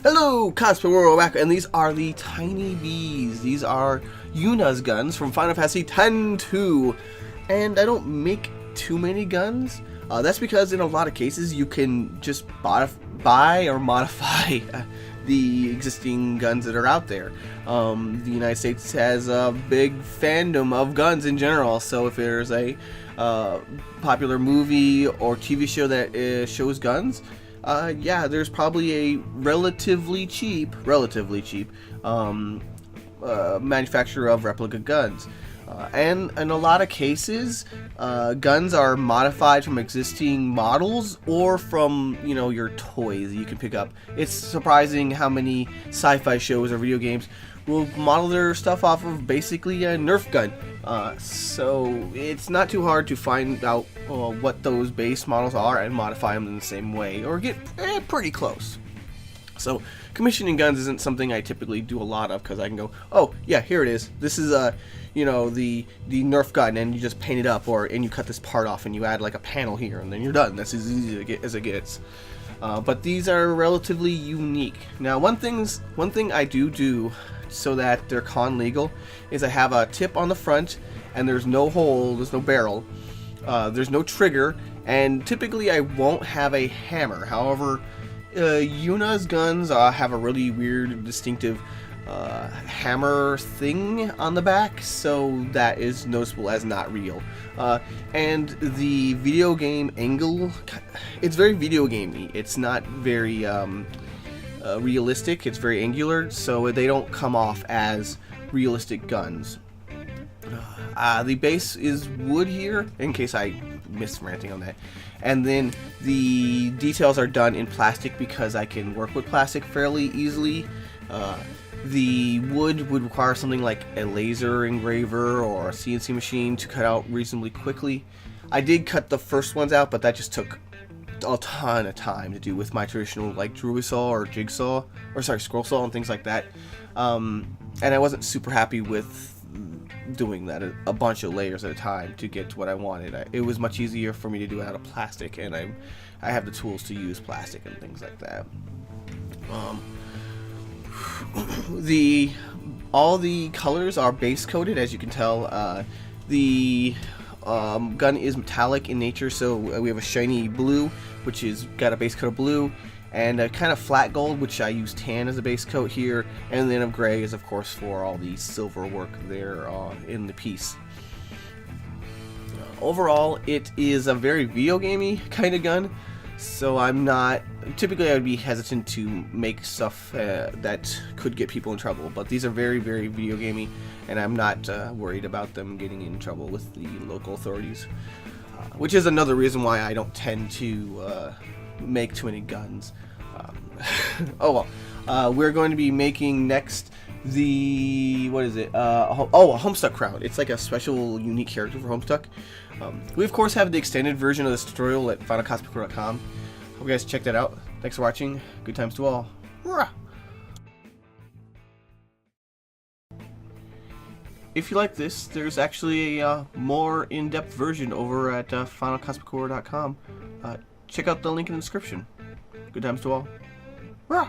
Hello, Cosplay World back, and these are the Tiny Bees. These are Yuna's guns from Final Fantasy X-2, and I don't make too many guns. That's because in a lot of cases you can just buy or modify the existing guns that are out there. The United States has a big fandom of guns in general, so if there's a popular movie or TV show that shows guns, yeah, there's probably a relatively cheap manufacturer of replica guns. And in a lot of cases, guns are modified from existing models or from, you know, your toys you can pick up. It's surprising how many sci-fi shows or video games will model their stuff off of basically a Nerf gun. So it's not too hard to find out what those base models are and modify them in the same way, or get pretty close. So commissioning guns isn't something I typically do a lot of, because I can go, oh yeah, here it is. This is you know, the Nerf gun, and you just paint it up, and you cut this part off and you add like a panel here, and then you're done. That's as easy to get as it gets. But these are relatively unique. Now, one thing I do so that they're con legal is I have a tip on the front, and there's no hole, there's no barrel, there's no trigger, and typically I won't have a hammer. However, Yuna's guns have a really weird, distinctive hammer thing on the back, so that is noticeable as not real. And the video game angle, it's very video gamey. It's not very realistic. It's very angular, so they don't come off as realistic guns. The base is wood here, in case I missed ranting on that. And then the details are done in plastic because I can work with plastic fairly easily. The wood would require something like a laser engraver or a CNC machine to cut out reasonably quickly. I did cut the first ones out, but that just took a ton of time to do with my traditional like jewelry saw or jigsaw, or sorry, scroll saw and things like that. And I wasn't super happy with doing that a bunch of layers at a time to get to what I wanted. It was much easier for me to do it out of plastic, and I have the tools to use plastic and things like that. All the colors are base coated, as you can tell. The gun is metallic in nature, so we have a shiny blue, which is got a base coat of blue, and a kind of flat gold, which I use tan as a base coat here, and then a gray is of course for all the silver work there in the piece. Overall, it is a very video gamey kind of gun, so I'm not typically, I would be hesitant to make stuff that could get people in trouble, but these are very, very video gamey, and I'm not worried about them getting in trouble with the local authorities, which is another reason why I don't tend to make too many guns. Oh well, we're going to be making next the, what is it, a Homestuck crowd. It's like a special unique character for Homestuck. We of course have the extended version of this tutorial at finalcosplay.com. Hope you guys check that out. Thanks for watching. Good times to all. Rah! If you like this, there's actually a more in-depth version over at finalcosplay.com. Check out the link in the description. Good times to all. Rah!